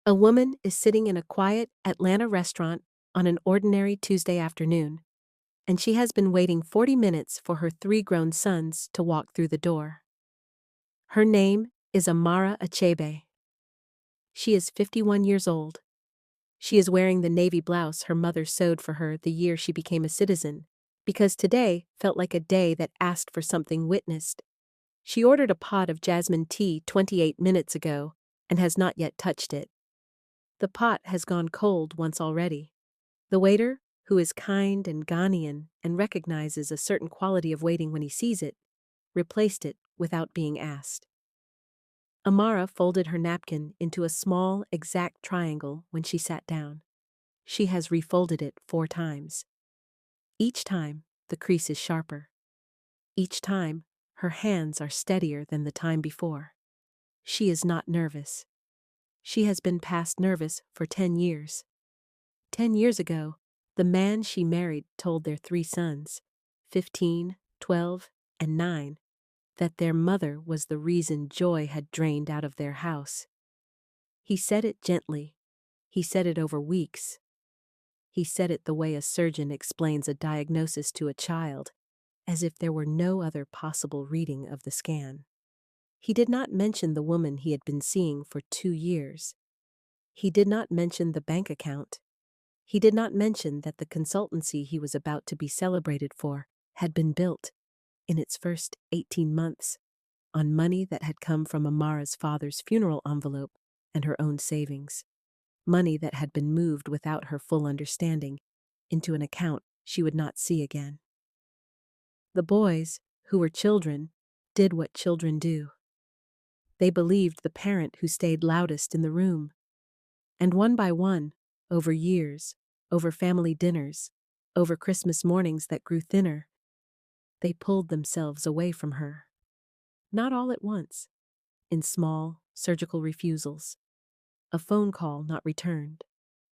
A woman is sitting in a quiet Atlanta restaurant on an ordinary Tuesday afternoon, and she has been waiting 40 minutes for her three grown sons to walk through the door. Her name is Amara Achebe. She is 51 years old. She is wearing the navy blouse her mother sewed for her the year she became a citizen, because today felt like a day that asked for something witnessed. She ordered a pot of jasmine tea 28 minutes ago and has not yet touched it. The pot has gone cold once already. The waiter, who is kind and Ghanaian and recognizes a certain quality of waiting when he sees it, replaced it without being asked. Amara folded her napkin into a small, exact triangle when she sat down. She has refolded it 4 times. Each time, the crease is sharper. Each time, her hands are steadier than the time before. She is not nervous. She has been past nervous for 10 years. 10 years ago, the man she married told their 3 sons, 15, 12, and 9, that their mother was the reason joy had drained out of their house. He said it gently. He said it over weeks. He said it the way a surgeon explains a diagnosis to a child, as if there were no other possible reading of the scan. He did not mention the woman he had been seeing for 2 years. He did not mention the bank account. He did not mention that the consultancy he was about to be celebrated for had been built, in its first 18 months, on money that had come from Amara's father's funeral envelope and her own savings. Money that had been moved without her full understanding into an account she would not see again. The boys, who were children, did what children do. They believed the parent who stayed loudest in the room. And one by one, over years, over family dinners, over Christmas mornings that grew thinner, they pulled themselves away from her. Not all at once, in small, surgical refusals. A phone call not returned,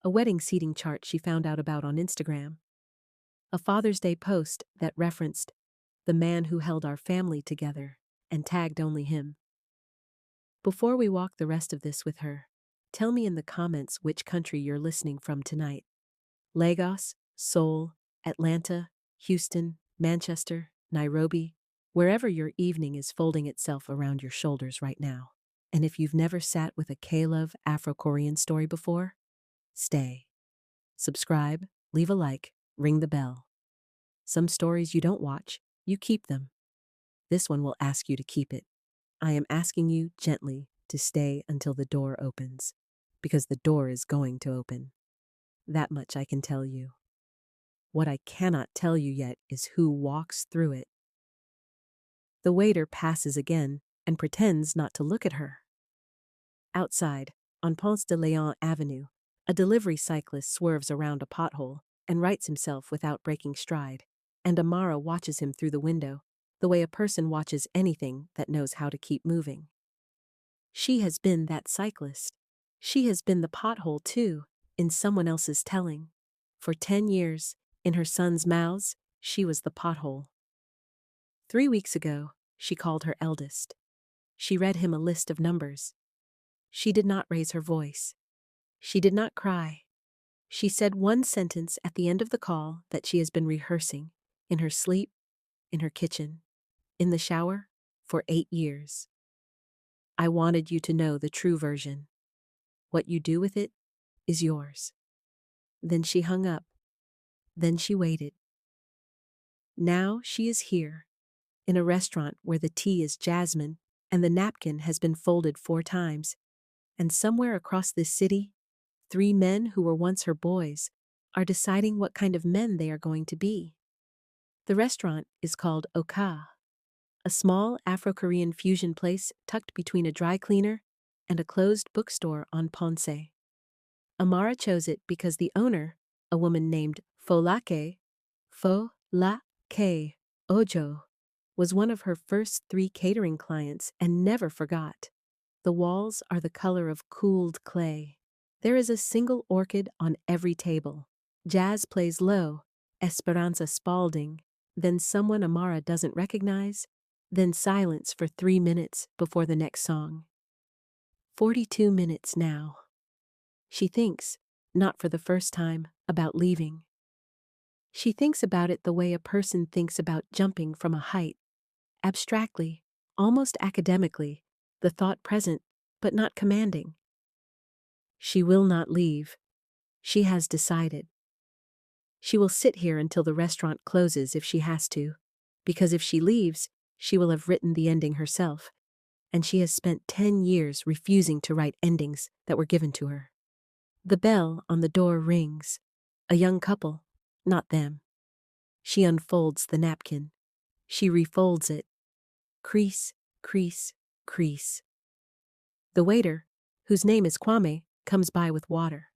a wedding seating chart she found out about on Instagram, a Father's Day post that referenced the man who held our family together and tagged only him. Before we walk the rest of this with her, tell me in the comments which country you're listening from tonight. Lagos, Seoul, Atlanta, Houston, Manchester, Nairobi, wherever your evening is folding itself around your shoulders right now. And if you've never sat with a K-Love Afro-Korean story before, stay. Subscribe, leave a like, ring the bell. Some stories you don't watch, you keep them. This one will ask you to keep it. I am asking you gently to stay until the door opens, because the door is going to open. That much I can tell you. What I cannot tell you yet is who walks through it. The waiter passes again and pretends not to look at her. Outside, on Ponce de Leon Avenue, a delivery cyclist swerves around a pothole and rights himself without breaking stride, and Amara watches him through the window, the way a person watches anything that knows how to keep moving. She has been that cyclist. She has been the pothole too, in someone else's telling. For 10 years, in her sons' mouths, she was the pothole. 3 weeks ago, she called her eldest. She read him a list of numbers. She did not raise her voice. She did not cry. She said one sentence at the end of the call that she has been rehearsing, in her sleep, in her kitchen, in the shower, for 8 years. I wanted you to know the true version. What you do with it is yours. Then she hung up. Then she waited. Now she is here, in a restaurant where the tea is jasmine and the napkin has been folded 4 times, and somewhere across this city, 3 men who were once her boys are deciding what kind of men they are going to be. The restaurant is called Oka, a small Afro-Korean fusion place tucked between a dry cleaner and a closed bookstore on Ponce. Amara chose it because the owner, a woman named Folake Ojo, was one of her first 3 catering clients and never forgot. The walls are the color of cooled clay. There is a single orchid on every table. Jazz plays low, Esperanza Spalding, then someone Amara doesn't recognize, then silence for 3 minutes before the next song. 42 minutes now. She thinks, not for the first time, about leaving. She thinks about it the way a person thinks about jumping from a height, abstractly, almost academically, the thought present, but not commanding. She will not leave. She has decided. She will sit here until the restaurant closes if she has to, because if she leaves, she will have written the ending herself, and she has spent 10 years refusing to write endings that were given to her. The bell on the door rings. A young couple, not them. She unfolds the napkin. She refolds it. Crease, crease, crease. The waiter, whose name is Kwame, comes by with water.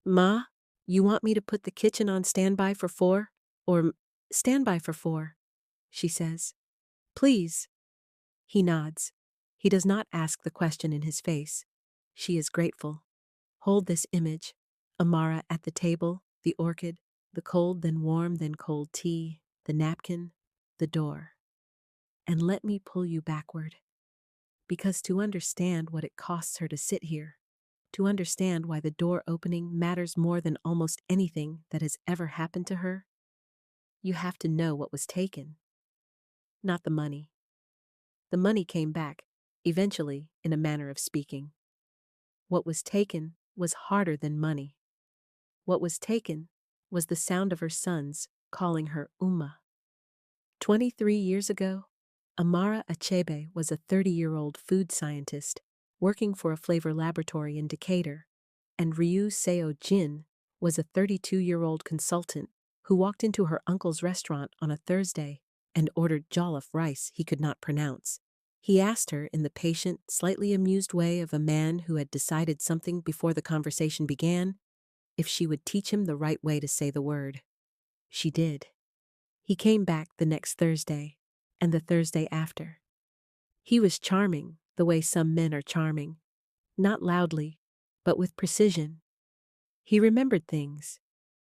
Ma, you want me to put the kitchen on standby for 4? Or standby for 4, she says. Please. He nods. He does not ask the question in his face. She is grateful. Hold this image. Amara at the table, the orchid, the cold then warm then cold tea, the napkin, the door. And let me pull you backward. Because to understand what it costs her to sit here, to understand why the door opening matters more than almost anything that has ever happened to her, you have to know what was taken. Not the money. The money came back, eventually, in a manner of speaking. What was taken was harder than money. What was taken was the sound of her sons calling her Uma. 23 years ago, Amara Achebe was a 30-year-old food scientist working for a flavor laboratory in Decatur, and Ryu Seo Jin was a 32-year-old consultant who walked into her uncle's restaurant on a Thursday and ordered jollof rice he could not pronounce. He asked her in the patient, slightly amused way of a man who had decided something before the conversation began, if she would teach him the right way to say the word. She did. He came back the next Thursday, and the Thursday after. He was charming, the way some men are charming, not loudly, but with precision. He remembered things.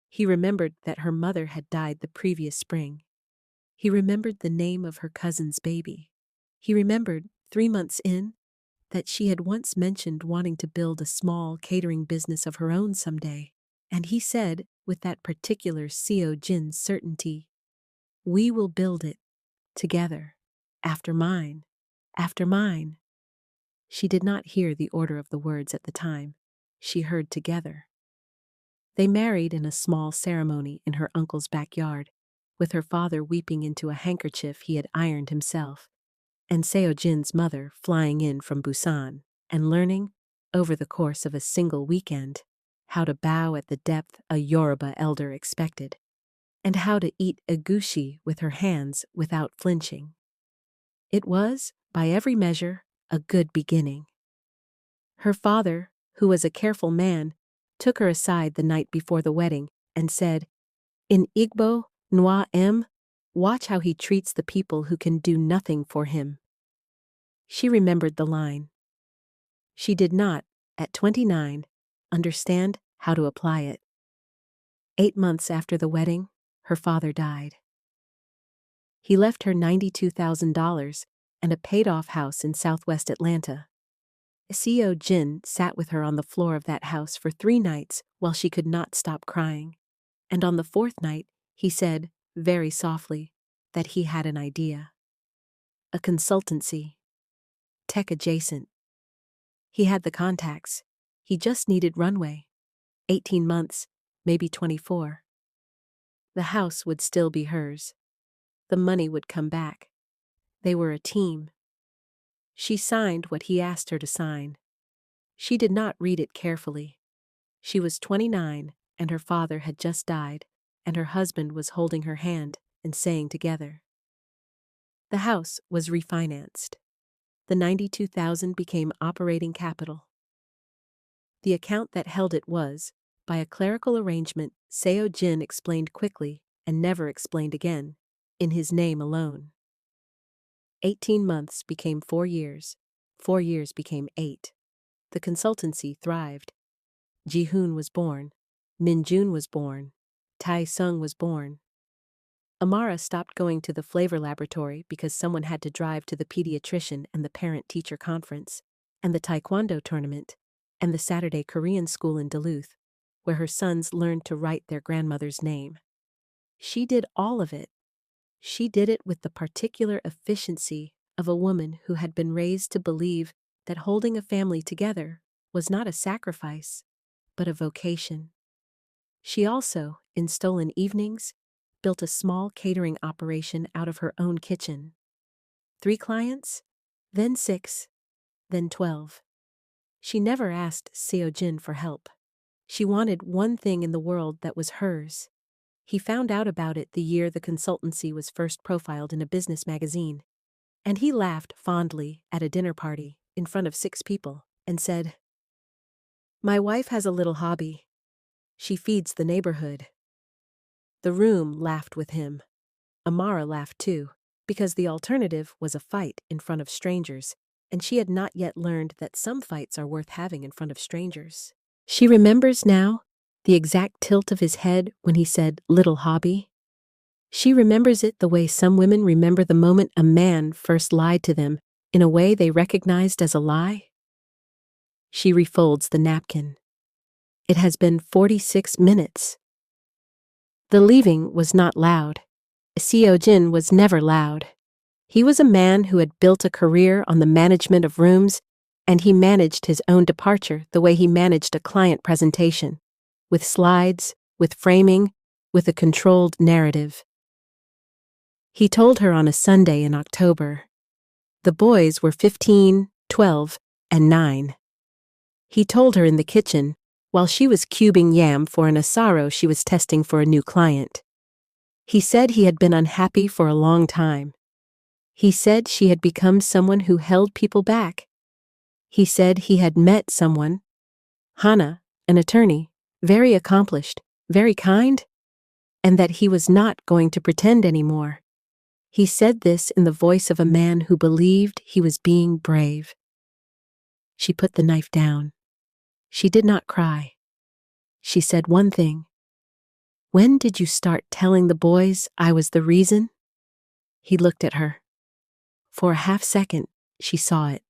He remembered that her mother had died the previous spring. He remembered the name of her cousin's baby. He remembered, 3 months in, that she had once mentioned wanting to build a small catering business of her own someday, and he said, with that particular Seo Jin certainty, "We will build it, together, after mine, after mine." She did not hear the order of the words at the time. She heard together. They married in a small ceremony in her uncle's backyard, with her father weeping into a handkerchief he had ironed himself, and Seo Jin's mother flying in from Busan and learning, over the course of a single weekend, how to bow at the depth a Yoruba elder expected, and how to eat egusi with her hands without flinching. It was, by every measure, a good beginning. Her father, who was a careful man, took her aside the night before the wedding and said, "In Igbo, Nwa M, watch how he treats the people who can do nothing for him." She remembered the line. She did not, at 29, understand how to apply it. 8 months after the wedding, her father died. He left her $92,000 and a paid-off house in southwest Atlanta. Seo Jin sat with her on the floor of that house for 3 nights while she could not stop crying, and on the 4th night, he said, very softly, that he had an idea. A consultancy. Tech adjacent. He had the contacts. He just needed runway. 18 months, maybe 24. The house would still be hers. The money would come back. They were a team. She signed what he asked her to sign. She did not read it carefully. She was 29, and her father had just died, and her husband was holding her hand and saying together. The house was refinanced. The $92,000 became operating capital. The account that held it was, by a clerical arrangement Seo Jin explained quickly and never explained again, in his name alone. 18 months became 4 years. 4 years became 8. The consultancy thrived. Ji-hoon was born. Min-jun was born. Tai-sung was born. Amara stopped going to the flavor laboratory because someone had to drive to the pediatrician and the parent-teacher conference, and the taekwondo tournament, and the Saturday Korean school in Duluth, where her sons learned to write their grandmother's name. She did all of it. She did it with the particular efficiency of a woman who had been raised to believe that holding a family together was not a sacrifice, but a vocation. She also, in stolen evenings, built a small catering operation out of her own kitchen. 3 clients, then 6, then 12. She never asked Seo-jin for help. She wanted one thing in the world that was hers. He found out about it the year the consultancy was first profiled in a business magazine, and he laughed fondly at a dinner party in front of 6 people and said, "My wife has a little hobby. She feeds the neighborhood." The room laughed with him. Amara laughed too, because the alternative was a fight in front of strangers, and she had not yet learned that some fights are worth having in front of strangers. She remembers now the exact tilt of his head when he said little hobby. She remembers it the way some women remember the moment a man first lied to them in a way they recognized as a lie. She refolds the napkin. It has been 46 minutes. The leaving was not loud. Seo-jin was never loud. He was a man who had built a career on the management of rooms, and he managed his own departure the way he managed a client presentation, with slides, with framing, with a controlled narrative. He told her on a Sunday in October. The boys were 15, 12, and 9. He told her in the kitchen while she was cubing yam for an asaro she was testing for a new client. He said he had been unhappy for a long time. He said she had become someone who held people back. He said he had met someone, Hana, an attorney, very accomplished, very kind, and that he was not going to pretend anymore. He said this in the voice of a man who believed he was being brave. She put the knife down. She did not cry. She said one thing. "When did you start telling the boys I was the reason?" He looked at her. For a half-second, she saw it.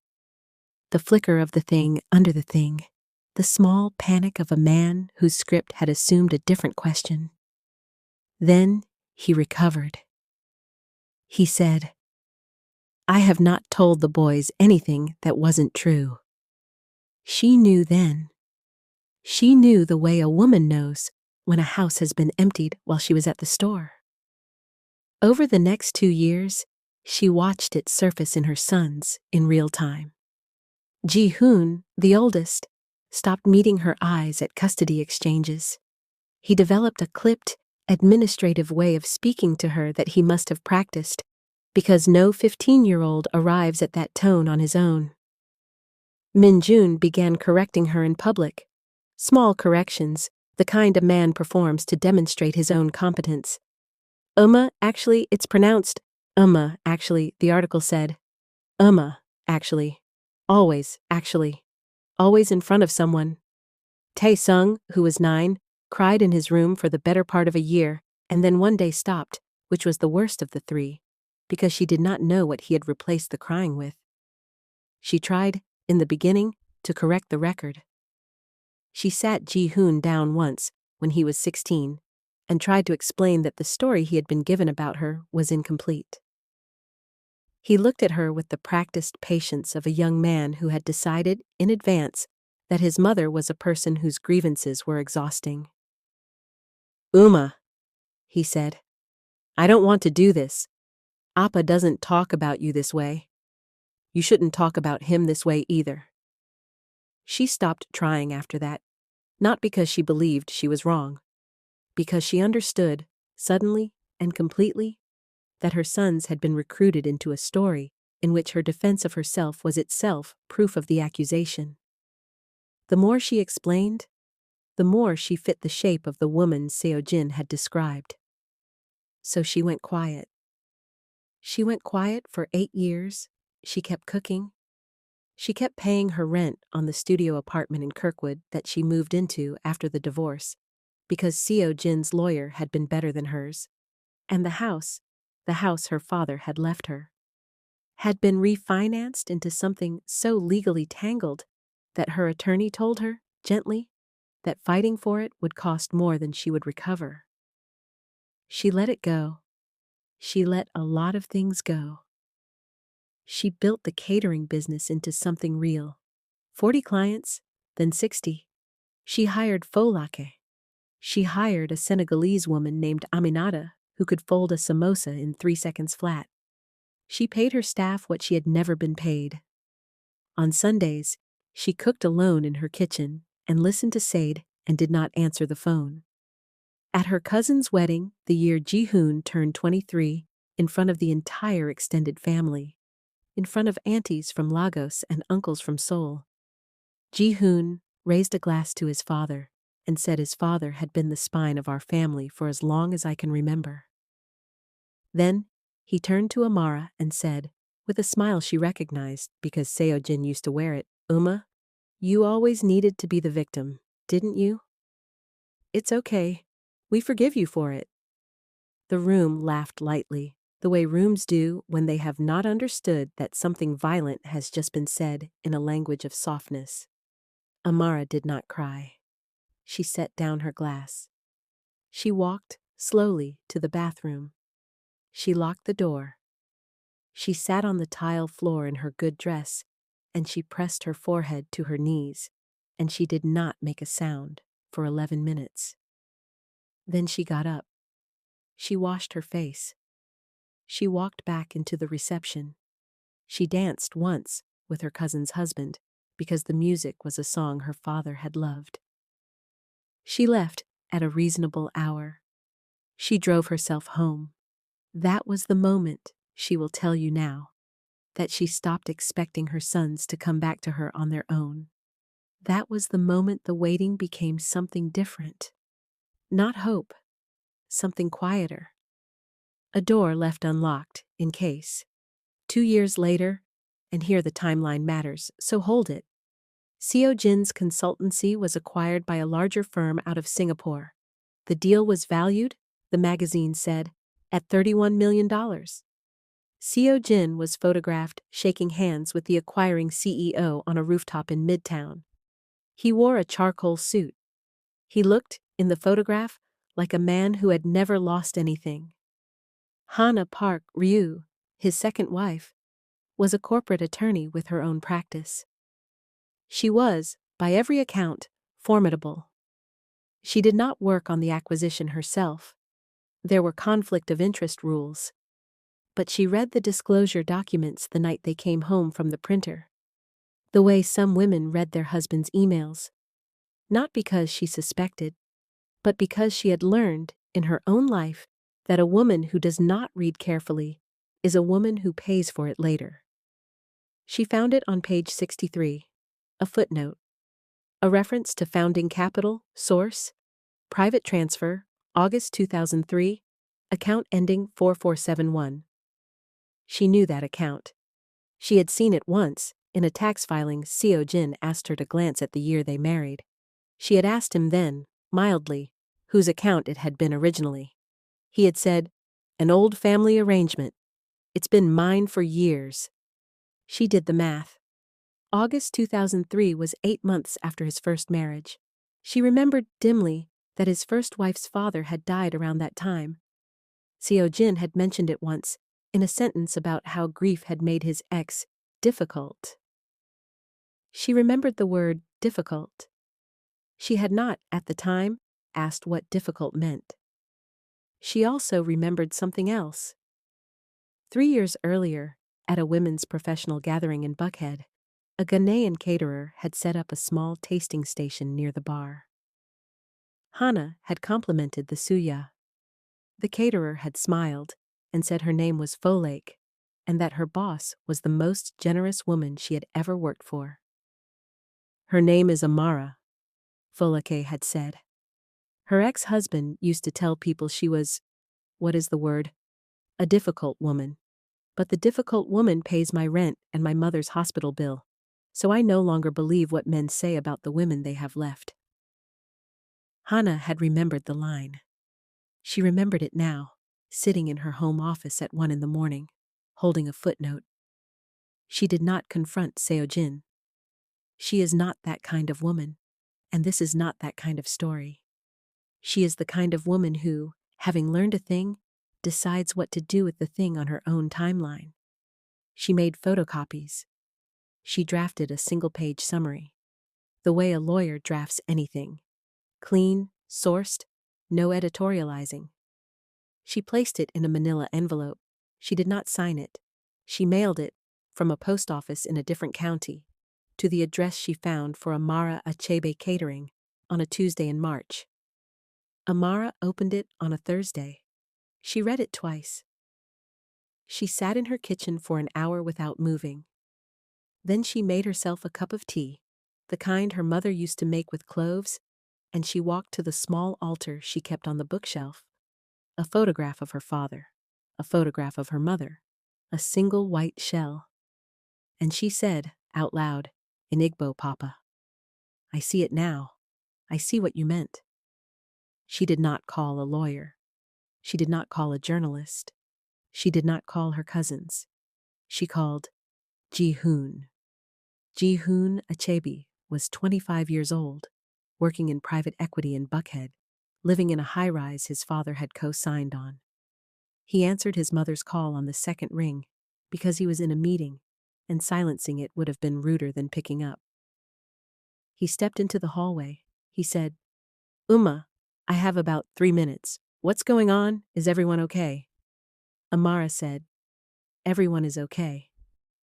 The flicker of the thing under the thing. The small panic of a man whose script had assumed a different question. Then he recovered. He said, "I have not told the boys anything that wasn't true." She knew then. She knew the way a woman knows when a house has been emptied while she was at the store. Over the next 2 years, she watched it surface in her sons in real time. Ji-hoon, the oldest, stopped meeting her eyes at custody exchanges. He developed a clipped, administrative way of speaking to her that he must have practiced, because no 15-year-old arrives at that tone on his own. Min-jun began correcting her in public. Small corrections, the kind a man performs to demonstrate his own competence. Actually, it's pronounced actually, the article said. Actually. Always, actually. Always in front of someone. Tae-sung, who was 9, cried in his room for the better part of a year, and then one day stopped, which was the worst of the 3, because she did not know what he had replaced the crying with. She tried, in the beginning, to correct the record. She sat Ji-hoon down once, when he was 16, and tried to explain that the story he had been given about her was incomplete. He looked at her with the practiced patience of a young man who had decided, in advance, that his mother was a person whose grievances were exhausting. He said, "I don't want to do this. Appa doesn't talk about you this way. You shouldn't talk about him this way either." She stopped trying after that, not because she believed she was wrong, because she understood, suddenly and completely, that her sons had been recruited into a story in which her defense of herself was itself proof of the accusation. The more she explained, the more she fit the shape of the woman Seo-jin had described. So she went quiet. She went quiet for 8 years. She kept cooking. She kept paying her rent on the studio apartment in Kirkwood that she moved into after the divorce, because Seo-jin's lawyer had been better than hers, and the house her father had left her, had been refinanced into something so legally tangled that her attorney told her, gently, that fighting for it would cost more than she would recover. She let it go. She let a lot of things go. She built the catering business into something real. 40 clients, then 60. She hired Folake. She hired a Senegalese woman named Aminata who could fold a samosa in 3 seconds flat. She paid her staff what she had never been paid. On Sundays, she cooked alone in her kitchen and listened to Said and did not answer the phone. At her cousin's wedding, the year Ji-hoon turned 23, in front of the entire extended family, in front of aunties from Lagos and uncles from Seoul, Ji-hoon raised a glass to his father and said his father had been the spine of our family for as long as I can remember. Then he turned to Amara and said, with a smile she recognized because Seo-jin used to wear it, "Uma, you always needed to be the victim, didn't you? It's okay. We forgive you for it." The room laughed lightly, the way rooms do when they have not understood that something violent has just been said in a language of softness. Amara did not cry. She set down her glass. She walked slowly to the bathroom. She locked the door. She sat on the tile floor in her good dress, and she pressed her forehead to her knees, and she did not make a sound for 11 minutes. Then she got up. She washed her face. She walked back into the reception. She danced once with her cousin's husband because the music was a song her father had loved. She left at a reasonable hour. She drove herself home. That was the moment, she will tell you now, that she stopped expecting her sons to come back to her on their own. That was the moment the waiting became something different. Not hope, something quieter. A door left unlocked, in case. 2 years later, and here the timeline matters, so hold it. Seo-jin's consultancy was acquired by a larger firm out of Singapore. The deal was valued, the magazine said, at $31 million. Seo-jin was photographed shaking hands with the acquiring CEO on a rooftop in Midtown. He wore a charcoal suit. He looked, in the photograph, like a man who had never lost anything. Hana Park Ryu, his second wife, was a corporate attorney with her own practice. She was, by every account, formidable. She did not work on the acquisition herself. There were conflict of interest rules. But she read the disclosure documents the night they came home from the printer. The way some women read their husbands' emails. Not because she suspected, but because she had learned, in her own life, that a woman who does not read carefully is a woman who pays for it later. She found it on page 63, a footnote, a reference to founding capital, source, private transfer, August 2003, account ending 4471. She knew that account. She had seen it once, in a tax filing Seo-jin asked her to glance at the year they married. She had asked him then, mildly, whose account it had been originally. He had said, "An old family arrangement. It's been mine for years." She did the math. August 2003 was 8 months after his first marriage. She remembered dimly that his first wife's father had died around that time. Seo-jin had mentioned it once, in a sentence about how grief had made his ex difficult. She remembered the word difficult. She had not, at the time, asked what difficult meant. She also remembered something else. 3 years earlier, at a women's professional gathering in Buckhead, a Ghanaian caterer had set up a small tasting station near the bar. Hana had complimented the suya. The caterer had smiled and said her name was Folake, and that her boss was the most generous woman she had ever worked for. "Her name is Amara," Folake had said. Her ex-husband used to tell people she was, what is the word? A difficult woman. But the difficult woman pays my rent and my mother's hospital bill, so I no longer believe what men say about the women they have left. Hana had remembered the line. She remembered it now, sitting in her home office at 1 a.m, holding a footnote. She did not confront Seo-jin. She is not that kind of woman, and this is not that kind of story. She is the kind of woman who, having learned a thing, decides what to do with the thing on her own timeline. She made photocopies. She drafted a single-page summary. The way a lawyer drafts anything. Clean, sourced, no editorializing. She placed it in a manila envelope. She did not sign it. She mailed it, from a post office in a different county, to the address she found for Amara Achebe Catering on a Tuesday in March. Amara opened it on a Thursday. She read it twice. She sat in her kitchen for an hour without moving. Then she made herself a cup of tea, the kind her mother used to make with cloves, and she walked to the small altar she kept on the bookshelf. A photograph of her father, a photograph of her mother, a single white shell. And she said, out loud, in Igbo, Papa, "I see it now. I see what you meant." She did not call a lawyer. She did not call a journalist. She did not call her cousins. She called Ji-hoon. Ji-hoon Achebe was 25 years old, working in private equity in Buckhead, living in a high-rise his father had co-signed on. He answered his mother's call on the second ring because he was in a meeting, and silencing it would have been ruder than picking up. He stepped into the hallway. He said, "Uma, I have about 3 minutes. What's going on? Is everyone okay?" Amara said, "Everyone is okay.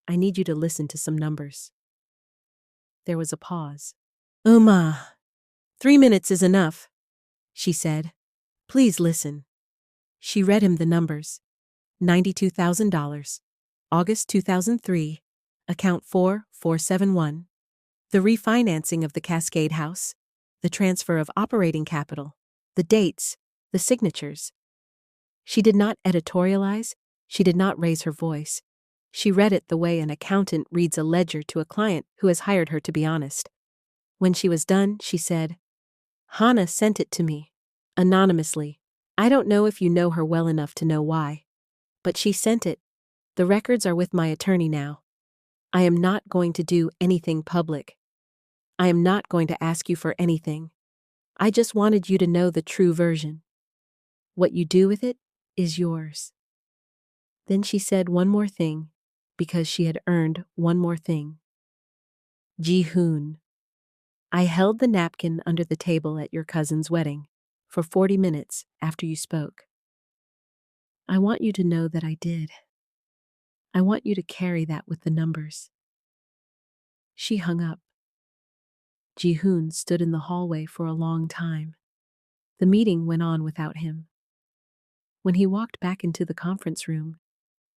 I need you to listen to some numbers." There was a pause. "Uma, 3 minutes is enough," she said. "Please listen." She read him the numbers. $92,000. August 2003. Account 4471. The refinancing of the Cascade House. The transfer of operating capital. The dates. The signatures. She did not editorialize. She did not raise her voice. She read it the way an accountant reads a ledger to a client who has hired her to be honest. When she was done, she said, "Hannah sent it to me. Anonymously. I don't know if you know her well enough to know why. But she sent it. The records are with my attorney now. I am not going to do anything public. I am not going to ask you for anything. I just wanted you to know the true version. What you do with it is yours." Then she said one more thing, because she had earned one more thing. "Ji-hoon, I held the napkin under the table at your cousin's wedding for 40 minutes after you spoke. I want you to know that I did. I want you to carry that with the numbers." She hung up. Ji-hoon stood in the hallway for a long time. The meeting went on without him. When he walked back into the conference room,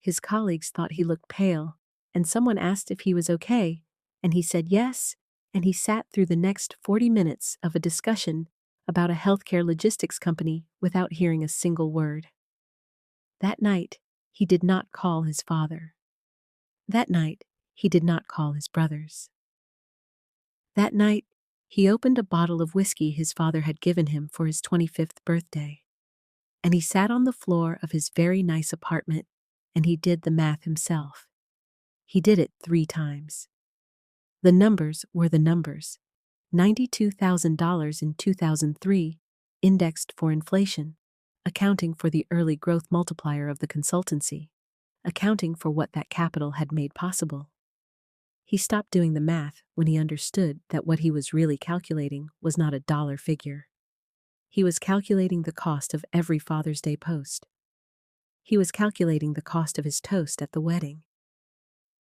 his colleagues thought he looked pale, and someone asked if he was okay, and he said yes, and he sat through the next 40 minutes of a discussion about a healthcare logistics company without hearing a single word. That night, he did not call his father. That night, he did not call his brothers. That night, he opened a bottle of whiskey his father had given him for his 25th birthday. And he sat on the floor of his very nice apartment, and he did the math himself. He did it 3 times. The numbers were the numbers. $92,000 in 2003, indexed for inflation, accounting for the early growth multiplier of the consultancy, accounting for what that capital had made possible. He stopped doing the math when he understood that what he was really calculating was not a dollar figure. He was calculating the cost of every Father's Day post. He was calculating the cost of his toast at the wedding.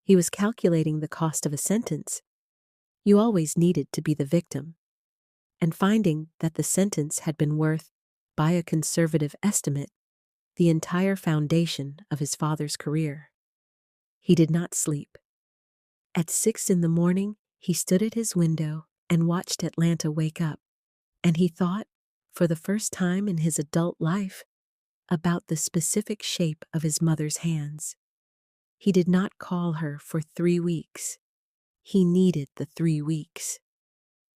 He was calculating the cost of a sentence. You always needed to be the victim. And finding that the sentence had been worth, by a conservative estimate, the entire foundation of his father's career. He did not sleep. At 6 in the morning, he stood at his window and watched Atlanta wake up, and he thought, for the first time in his adult life, about the specific shape of his mother's hands. He did not call her for 3 weeks. He needed the 3 weeks.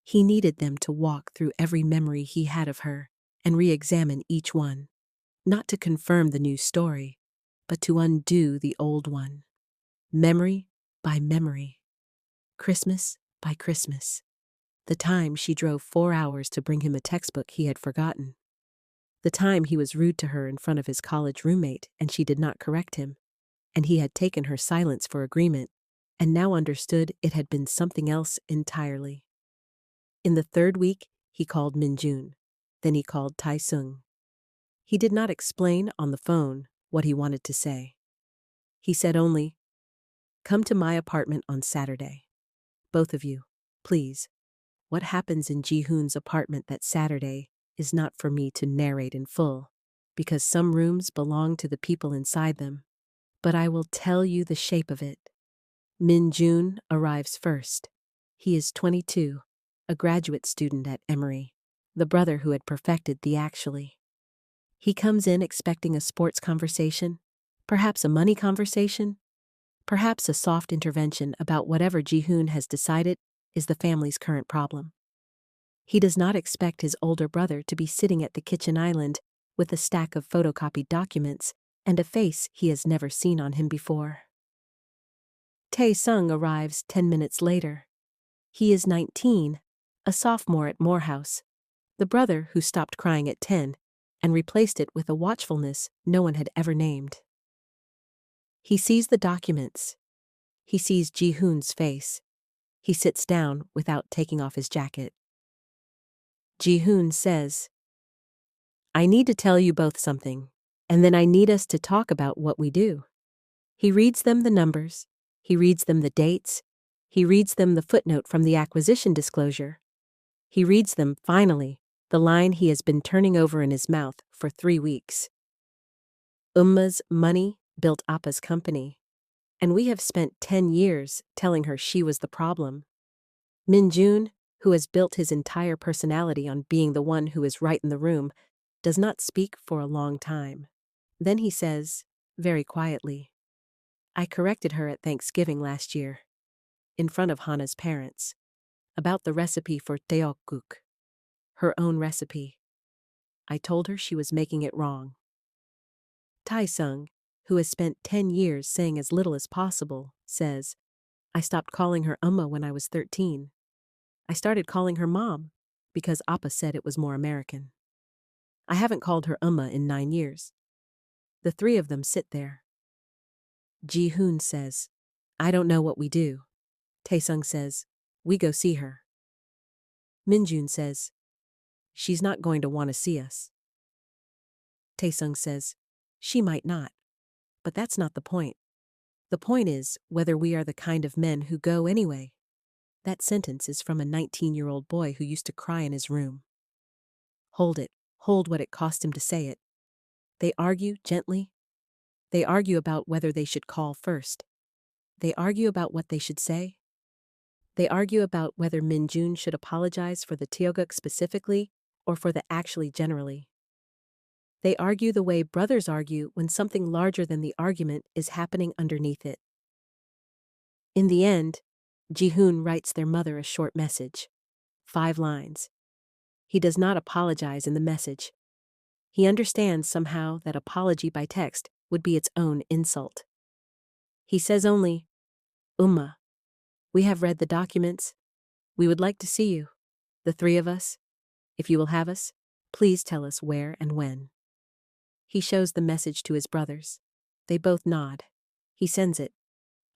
He needed them to walk through every memory he had of her and re-examine each one, not to confirm the new story, but to undo the old one. Memory by memory. Christmas by Christmas. The time she drove 4 hours to bring him a textbook he had forgotten. The time he was rude to her in front of his college roommate and she did not correct him, and he had taken her silence for agreement, and now understood it had been something else entirely. In the third week, he called Minjun. Then he called Tae-sung. He did not explain on the phone what he wanted to say. He said only, "Come to my apartment on Saturday. Both of you, please." What happens in Ji-hoon's apartment that Saturday is not for me to narrate in full, because some rooms belong to the people inside them. But I will tell you the shape of it. Min-jun arrives first. He is 22, a graduate student at Emory, the brother who had perfected the actually. He comes in expecting a sports conversation, perhaps a money conversation, perhaps a soft intervention about whatever Ji-hoon has decided is the family's current problem. He does not expect his older brother to be sitting at the kitchen island with a stack of photocopied documents and a face he has never seen on him before. Tae-sung arrives 10 minutes later. He is 19, a sophomore at Morehouse, the brother who stopped crying at 10 and replaced it with a watchfulness no one had ever named. He sees the documents. He sees Ji-hoon's face. He sits down without taking off his jacket. Ji-hoon says, "I need to tell you both something, and then I need us to talk about what we do." He reads them the numbers, he reads them the dates, he reads them the footnote from the acquisition disclosure. He reads them, finally, the line he has been turning over in his mouth for 3 weeks. Umma's money built Appa's company, and we have spent 10 years telling her she was the problem. Min-jun, who has built his entire personality on being the one who is right in the room, does not speak for a long time. Then he says, very quietly, "I corrected her at Thanksgiving last year, in front of Hana's parents, about the recipe for tteokguk, her own recipe. I told her she was making it wrong." Tae-sung, who has spent 10 years saying as little as possible, says, "I stopped calling her Umma when I was 13. I started calling her Mom, because Appa said it was more American. I haven't called her Umma in 9 years." The three of them sit there. Ji-hoon says, "I don't know what we do." Tae-sung says, "We go see her." Min-jun says, "She's not going to want to see us." Tae-sung says, "She might not. But that's not the point. The point is whether we are the kind of men who go anyway." That sentence is from a 19-year-old boy who used to cry in his room. Hold it. Hold what it cost him to say it. They argue gently. They argue about whether they should call first. They argue about what they should say. They argue about whether Min-jun should apologize for the tteokguk specifically or for the actually generally. They argue the way brothers argue when something larger than the argument is happening underneath it. In the end, Ji-hoon writes their mother a short message, 5 lines. He does not apologize in the message. He understands somehow that apology by text would be its own insult. He says only, "Umma, we have read the documents. We would like to see you, the 3 of us. If you will have us, please tell us where and when." He shows the message to his brothers. They both nod. He sends it.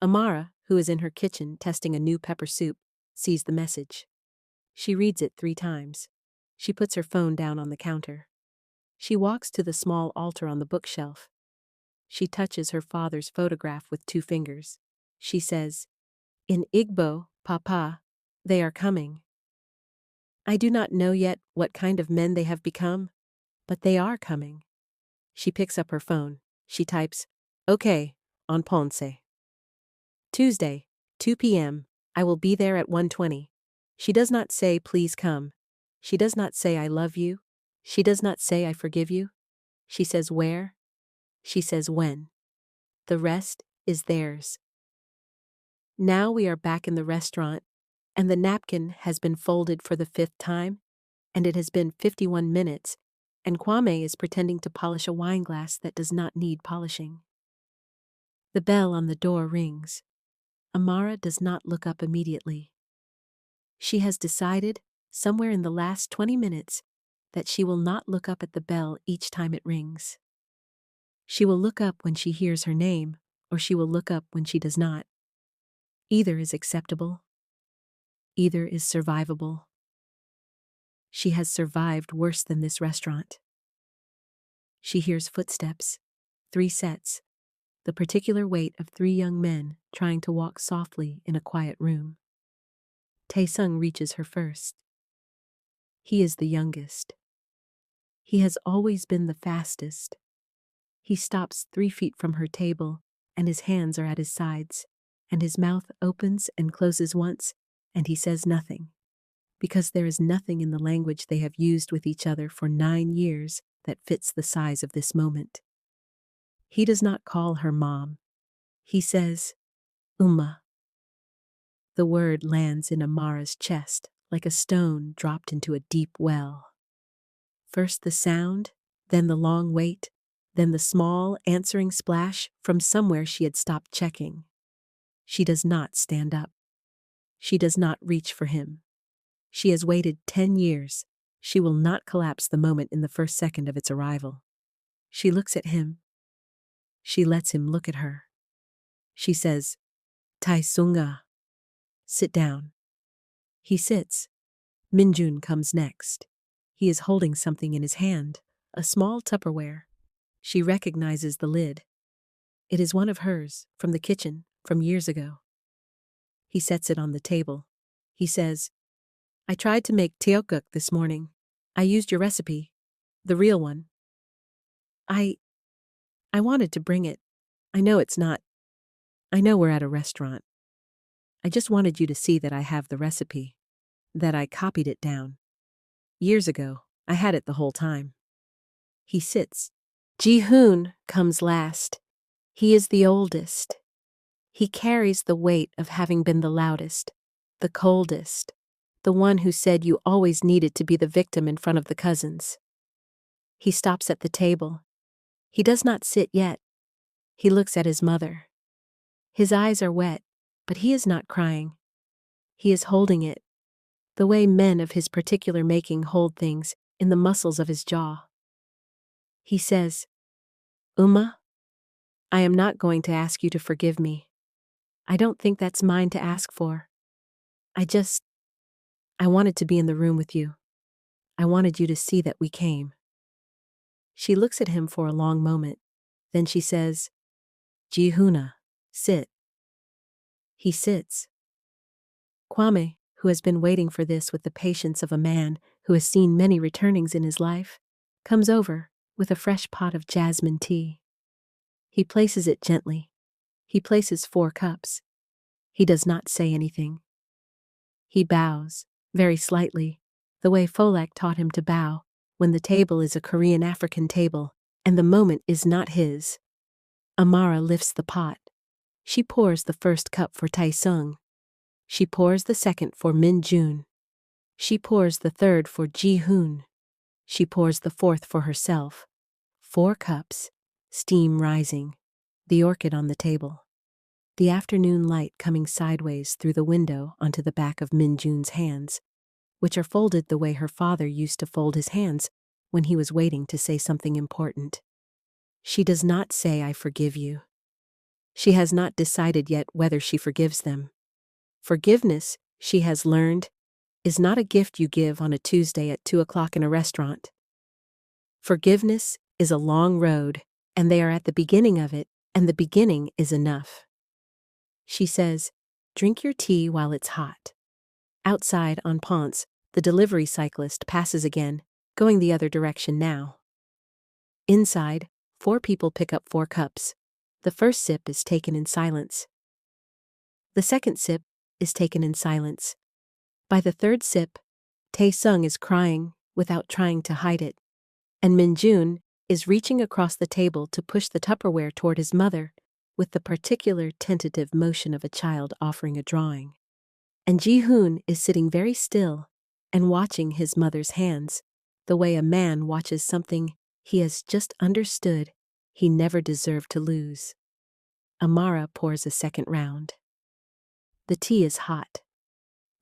Amara, who is in her kitchen testing a new pepper soup, sees the message. She reads it 3 times. She puts her phone down on the counter. She walks to the small altar on the bookshelf. She touches her father's photograph with 2 fingers. She says, "In Igbo, Papa, they are coming. I do not know yet what kind of men they have become, but they are coming." She picks up her phone. She types, "Okay, on Ponce. Tuesday, 2 p.m. I will be there at 1:20. She does not say, "Please come." She does not say, "I love you." She does not say, "I forgive you." She says where. She says when. The rest is theirs. Now we are back in the restaurant, and the napkin has been folded for the 5th time, and it has been 51 minutes, and Kwame is pretending to polish a wine glass that does not need polishing. The bell on the door rings. Amara does not look up immediately. She has decided, somewhere in the last 20 minutes, that she will not look up at the bell each time it rings. She will look up when she hears her name, or she will look up when she does not. Either is acceptable. Either is survivable. She has survived worse than this restaurant. She hears footsteps, 3 sets, the particular weight of 3 young men trying to walk softly in a quiet room. Tae-sung reaches her first. He is the youngest. He has always been the fastest. He stops 3 feet from her table, and his hands are at his sides, and his mouth opens and closes once, and he says nothing, because there is nothing in the language they have used with each other for 9 years that fits the size of this moment. He does not call her mom. He says, Uma. The word lands in Amara's chest like a stone dropped into a deep well. First the sound, then the long wait, then the small answering splash from somewhere she had stopped checking. She does not stand up. She does not reach for him. She has waited 10 years. She will not collapse the moment in the first second of its arrival. She looks at him. She lets him look at her. She says, Tae-sunga. Sit down. He sits. Minjun comes next. He is holding something in his hand, a small Tupperware. She recognizes the lid. It is one of hers, from the kitchen, from years ago. He sets it on the table. He says, I tried to make teokguk this morning. I used your recipe, the real one. I wanted to bring it. I know it's not. I know we're at a restaurant. I just wanted you to see that I have the recipe, that I copied it down. Years ago, I had it the whole time. He sits. Ji-hoon comes last. He is the oldest. He carries the weight of having been the loudest, the coldest, the one who said you always needed to be the victim in front of the cousins. He stops at the table. He does not sit yet. He looks at his mother. His eyes are wet, but he is not crying. He is holding it, the way men of his particular making hold things, in the muscles of his jaw. He says, Uma, I am not going to ask you to forgive me. I don't think that's mine to ask for. I wanted to be in the room with you. I wanted you to see that we came. She looks at him for a long moment. Then she says, Ji-hoona, sit. He sits. Kwame, who has been waiting for this with the patience of a man who has seen many returnings in his life, comes over with a fresh pot of jasmine tea. He places it gently. He places 4 cups. He does not say anything. He bows, very slightly, the way Folak taught him to bow, when the table is a Korean African table, and the moment is not his. Amara lifts the pot. She pours the first cup for Tae-sung. She pours the second for Min-jun. She pours the third for Ji-hoon. She pours the fourth for herself. 4 cups, steam rising, the orchid on the table. The afternoon light coming sideways through the window onto the back of Min-jun's hands, which are folded the way her father used to fold his hands when he was waiting to say something important. She does not say, I forgive you. She has not decided yet whether she forgives them. Forgiveness, she has learned, is not a gift you give on a Tuesday at 2 o'clock in a restaurant. Forgiveness is a long road, and they are at the beginning of it, and the beginning is enough. She says, drink your tea while it's hot. Outside on Ponce, the delivery cyclist passes again, going the other direction now. Inside, 4 people pick up 4 cups. The first sip is taken in silence. The second sip is taken in silence. By the third sip, Tae-sung is crying without trying to hide it, and Min-jun is reaching across the table to push the Tupperware toward his mother with the particular tentative motion of a child offering a drawing. And Ji-hoon is sitting very still and watching his mother's hands, the way a man watches something he has just understood he never deserved to lose. Amara pours a second round. The tea is hot.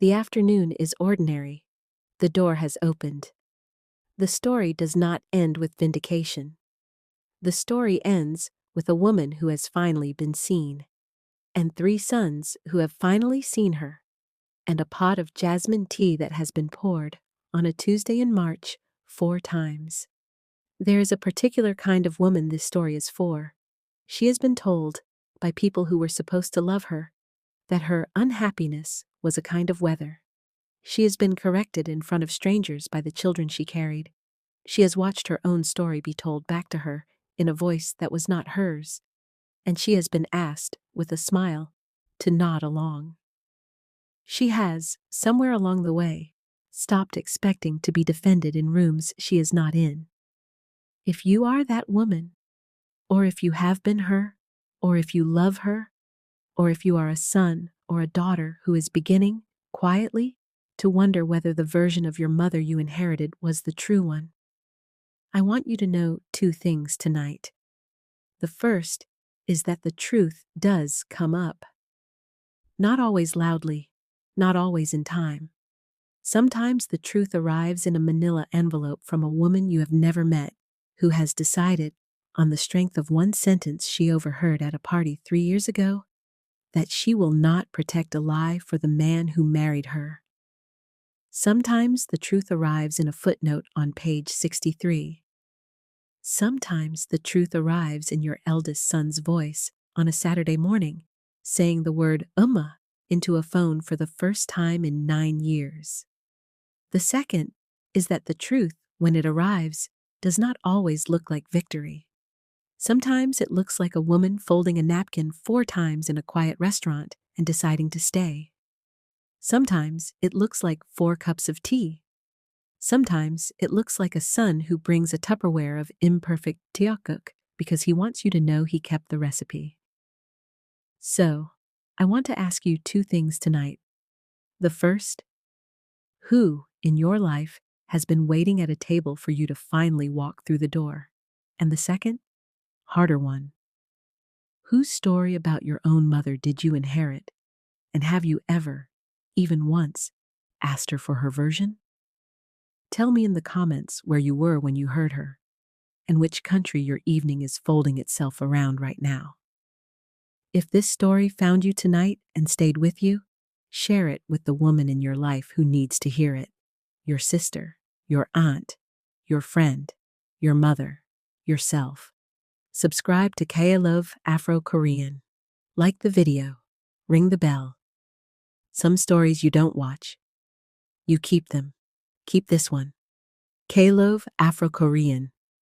The afternoon is ordinary. The door has opened. The story does not end with vindication. The story ends with a woman who has finally been seen, and 3 sons who have finally seen her, and a pot of jasmine tea that has been poured on a Tuesday in March 4 times. There is a particular kind of woman this story is for. She has been told, by people who were supposed to love her, that her unhappiness was a kind of weather. She has been corrected in front of strangers by the children she carried. She has watched her own story be told back to her in a voice that was not hers, and she has been asked, with a smile, to nod along. She has, somewhere along the way, stopped expecting to be defended in rooms she is not in. If you are that woman, or if you have been her, or if you love her, or if you are a son or a daughter who is beginning, quietly, to wonder whether the version of your mother you inherited was the true one, I want you to know 2 things tonight. The first is that the truth does come up. Not always loudly, not always in time. Sometimes the truth arrives in a manila envelope from a woman you have never met, who has decided, on the strength of one sentence she overheard at a party 3 years ago, that she will not protect a lie for the man who married her. Sometimes the truth arrives in a footnote on page 63. Sometimes the truth arrives in your eldest son's voice on a Saturday morning, saying the word into a phone for the first time in 9 years. The second is that the truth, when it arrives, does not always look like victory. Sometimes it looks like a woman folding a napkin 4 times in a quiet restaurant and deciding to stay. Sometimes it looks like 4 cups of tea. Sometimes it looks like a son who brings a Tupperware of imperfect tiakuk because he wants you to know he kept the recipe. So, I want to ask you 2 things tonight. The first, who in your life has been waiting at a table for you to finally walk through the door? And the second, harder one, whose story about your own mother did you inherit? And have you ever, even once, asked her for her version? Tell me in the comments where you were when you heard her, and which country your evening is folding itself around right now. If this story found you tonight and stayed with you, share it with the woman in your life who needs to hear it. Your sister, your aunt, your friend, your mother, yourself. Subscribe to Kaya Love Afro-Korean. Like the video. Ring the bell. Some stories you don't watch. You keep them. Keep this one. Kaya Love Afro-Korean.